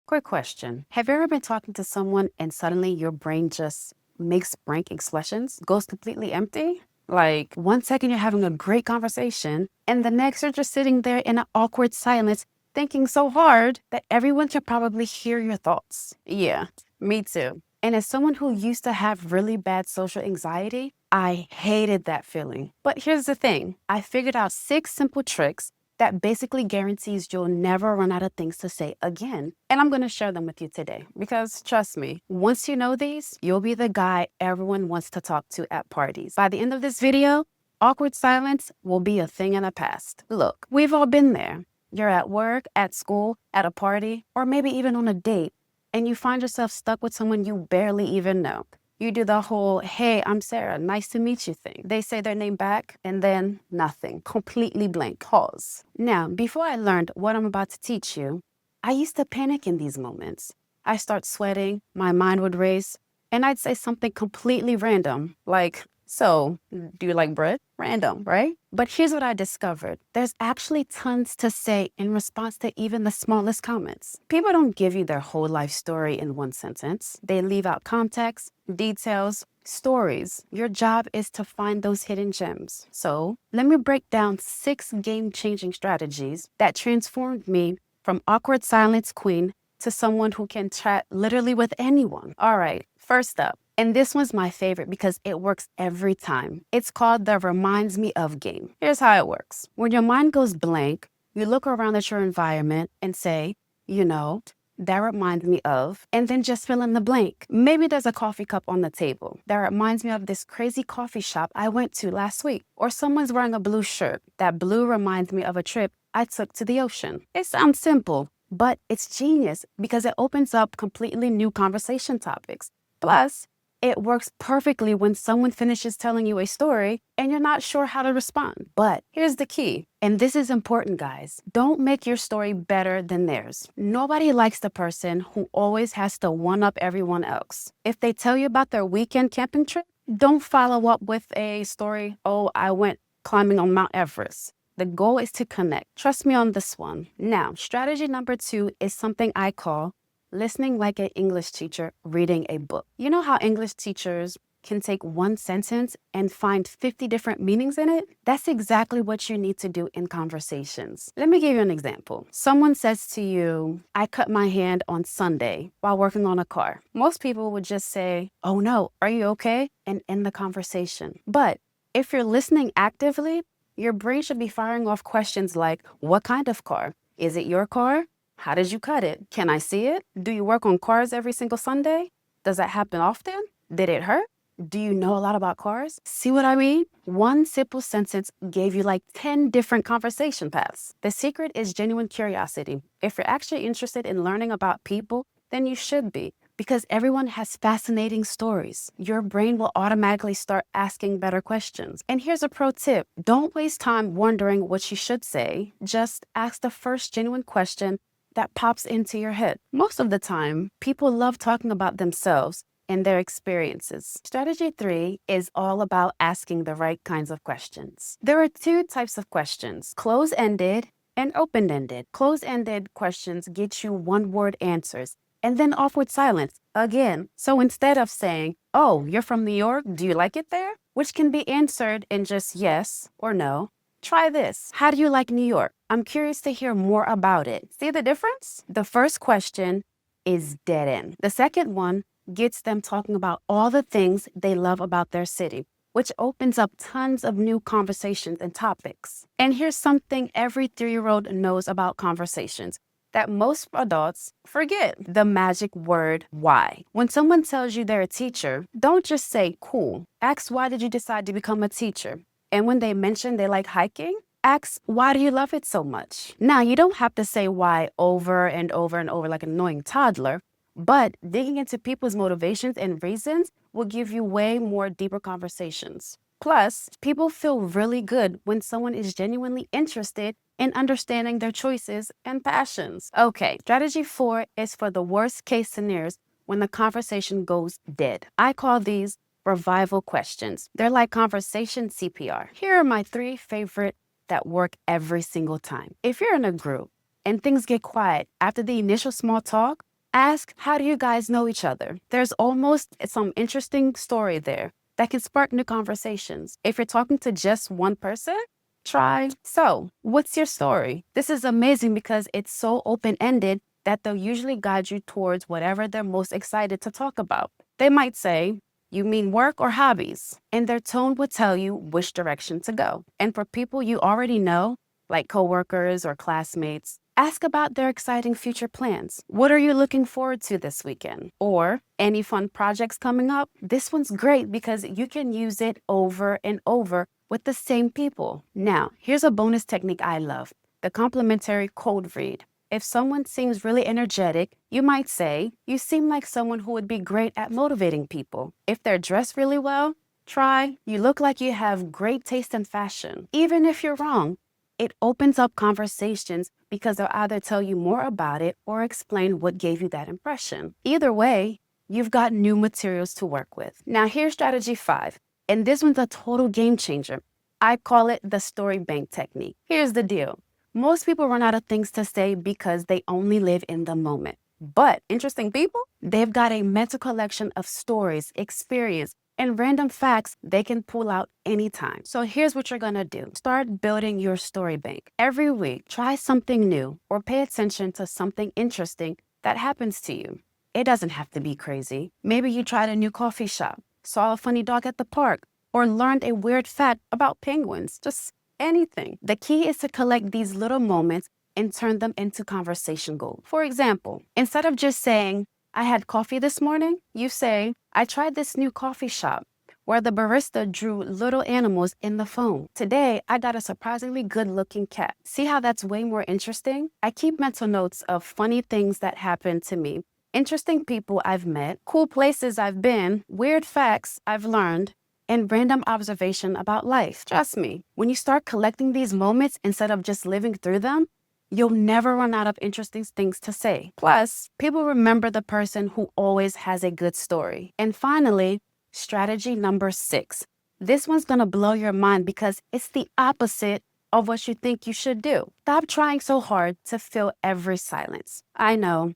Quick question. Have you ever been talking to someone and suddenly your brain just makes blank expressions, goes completely empty? Like 1 second you're having a great conversation, and the next you're just sitting there in an awkward silence, thinking so hard that everyone should probably hear your thoughts. Yeah, me too. And as someone who used to have really bad social anxiety, I hated that feeling. But here's the thing, I figured out 6 simple tricks that basically guarantees you'll never run out of things to say again. And I'm gonna share them with you today because trust me, once you know these, you'll be the guy everyone wants to talk to at parties. By the end of this video, awkward silence will be a thing in the past. Look, we've all been there. You're at work, at school, at a party, or maybe even on a date, and you find yourself stuck with someone you barely even know. You do the whole, hey, I'm Sarah, nice to meet you thing. They say their name back, and then nothing. Completely blank. Pause. Now, before I learned what I'm about to teach you, I used to panic in these moments. I start sweating, my mind would race, and I'd say something completely random, like, so, do you like bread? Random, right? But here's what I discovered. There's actually tons to say in response to even the smallest comments. People don't give you their whole life story in one sentence. They leave out context, details, stories. Your job is to find those hidden gems. So let me break down 6 game-changing strategies that transformed me from awkward silence queen to someone who can chat literally with anyone. All right, first up. And this one's my favorite because it works every time. It's called the reminds me of game. Here's how it works. When your mind goes blank, you look around at your environment and say, you know, that reminds me of, and then just fill in the blank. Maybe there's a coffee cup on the table. That reminds me of this crazy coffee shop I went to last week. Or someone's wearing a blue shirt. That blue reminds me of a trip I took to the ocean. It sounds simple, but it's genius because it opens up completely new conversation topics. Plus, it works perfectly when someone finishes telling you a story and you're not sure how to respond. But here's the key, and this is important, guys. Don't make your story better than theirs. Nobody likes the person who always has to one-up everyone else. If they tell you about their weekend camping trip, don't follow up with a story, oh, I went climbing on Mount Everest. The goal is to connect. Trust me on this one. Now, strategy number 2 is something I call listening like an English teacher reading a book. You know how English teachers can take one sentence and find 50 different meanings in it? That's exactly what you need to do in conversations. Let me give you an example. Someone says to you, I cut my hand on Sunday while working on a car. Most people would just say, oh no, are you okay? And end the conversation. But if you're listening actively, your brain should be firing off questions like, what kind of car? Is it your car? How did you cut it? Can I see it? Do you work on cars every single Sunday? Does that happen often? Did it hurt? Do you know a lot about cars? See what I mean? One simple sentence gave you like 10 different conversation paths. The secret is genuine curiosity. If you're actually interested in learning about people, then you should be, because everyone has fascinating stories. Your brain will automatically start asking better questions. And here's a pro tip. Don't waste time wondering what you should say. Just ask the first genuine question that pops into your head. Most of the time, people love talking about themselves and their experiences. Strategy 3 is all about asking the right kinds of questions. There are 2 types of questions, close-ended and open-ended. Close-ended questions get you one-word answers and then awkward silence again. So instead of saying, oh, you're from New York, do you like it there? Which can be answered in just yes or no. Try this. How do you like New York? I'm curious to hear more about it. See the difference? The first question is dead end. The second one gets them talking about all the things they love about their city, which opens up tons of new conversations and topics. And here's something every 3-year-old knows about conversations that most adults forget: the magic word why. When someone tells you they're a teacher, don't just say cool. Ask, why did you decide to become a teacher? And when they mention they like hiking, ask, why do you love it so much? Now, you don't have to say why over and over and over like an annoying toddler, but digging into people's motivations and reasons will give you way more deeper conversations. Plus, people feel really good when someone is genuinely interested in understanding their choices and passions. Okay, strategy 4 is for the worst case scenarios when the conversation goes dead. I call these revival questions. They're like conversation CPR. Here are my 3 favorite that work every single time. If you're in a group and things get quiet after the initial small talk, Ask, how do you guys know each other? There's almost some interesting story there that can spark new conversations. If you're talking to just one person, try, so what's your story? This is amazing because it's so open-ended that they'll usually guide you towards whatever they're most excited to talk about. They might say, you mean work or hobbies? And their tone would tell you which direction to go. And for people you already know, like coworkers or classmates, ask about their exciting future plans. What are you looking forward to this weekend? Or any fun projects coming up? This one's great because you can use it over and over with the same people. Now, here's a bonus technique I love, the complimentary code read. If someone seems really energetic, you might say, you seem like someone who would be great at motivating people. If they're dressed really well, try, you look like you have great taste in fashion. Even if you're wrong, it opens up conversations because they'll either tell you more about it or explain what gave you that impression. Either way, you've got new materials to work with. Now here's strategy 5, and this one's a total game changer. I call it the story bank technique. Here's the deal. Most people run out of things to say because they only live in the moment. But interesting people, they've got a mental collection of stories, experience, and random facts they can pull out anytime. So here's what you're gonna do. Start building your story bank. Every week, try something new or pay attention to something interesting that happens to you. It doesn't have to be crazy. Maybe you tried a new coffee shop, saw a funny dog at the park, or learned a weird fact about penguins. Just anything. The key is to collect these little moments and turn them into conversation gold. For example, instead of just saying, I had coffee this morning, you say, I tried this new coffee shop where the barista drew little animals in the foam. Today, I got a surprisingly good-looking cat. See how that's way more interesting? I keep mental notes of funny things that happened to me, interesting people I've met, cool places I've been, weird facts I've learned, and random observation about life. Trust me, when you start collecting these moments instead of just living through them, you'll never run out of interesting things to say. Plus, people remember the person who always has a good story. And finally, strategy number 6. This one's gonna blow your mind because it's the opposite of what you think you should do. Stop trying so hard to fill every silence. I know.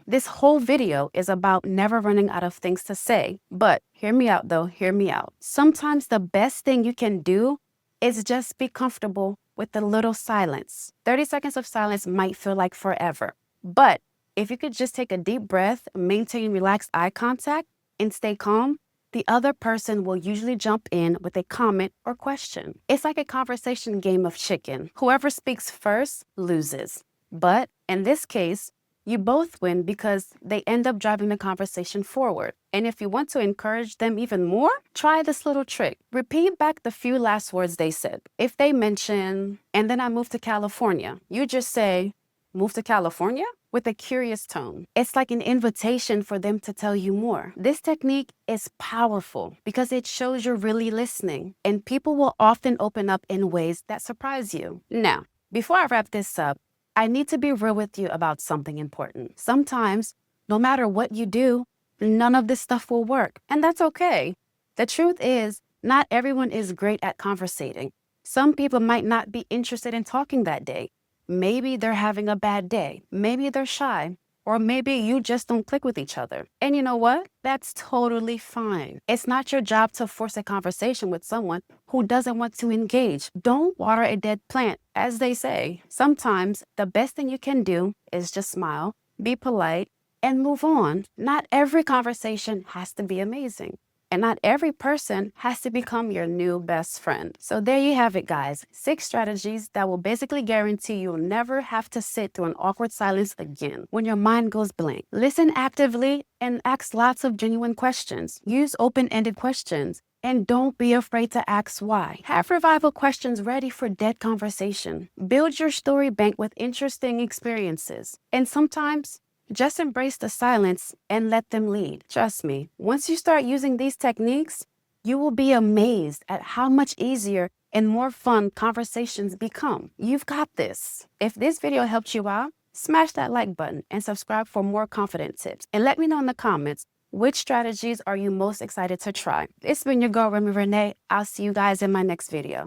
This whole video is about never running out of things to say. But hear me out though, hear me out. Sometimes the best thing you can do is just be comfortable with a little silence. 30 seconds of silence might feel like forever. But if you could just take a deep breath, maintain relaxed eye contact, and stay calm, the other person will usually jump in with a comment or question. It's like a conversation game of chicken. Whoever speaks first loses. But in this case, you both win because they end up driving the conversation forward. And if you want to encourage them even more, try this little trick. Repeat back the few last words they said. If they mention, and then I moved to California, you just say, moved to California? With a curious tone. It's like an invitation for them to tell you more. This technique is powerful because it shows you're really listening, and people will often open up in ways that surprise you. Now, before I wrap this up, I need to be real with you about something important. Sometimes, no matter what you do, none of this stuff will work, and that's okay. The truth is, not everyone is great at conversating. Some people might not be interested in talking that day. Maybe they're having a bad day. Maybe they're shy. Or maybe you just don't click with each other. And you know what? That's totally fine. It's not your job to force a conversation with someone who doesn't want to engage. Don't water a dead plant, as they say. Sometimes the best thing you can do is just smile, be polite, and move on. Not every conversation has to be amazing. And not every person has to become your new best friend. So there you have it, guys. 6 strategies that will basically guarantee you'll never have to sit through an awkward silence again when your mind goes blank. Listen actively and ask lots of genuine questions. Use open-ended questions. And don't be afraid to ask why. Have revival questions ready for dead conversation. Build your story bank with interesting experiences. And sometimes, just embrace the silence and let them lead. Trust me, once you start using these techniques, you will be amazed at how much easier and more fun conversations become. You've got this. If this video helped you out, smash that like button and subscribe for more confident tips. And let me know in the comments, which strategies are you most excited to try? It's been your girl, Rene. I'll see you guys in my next video.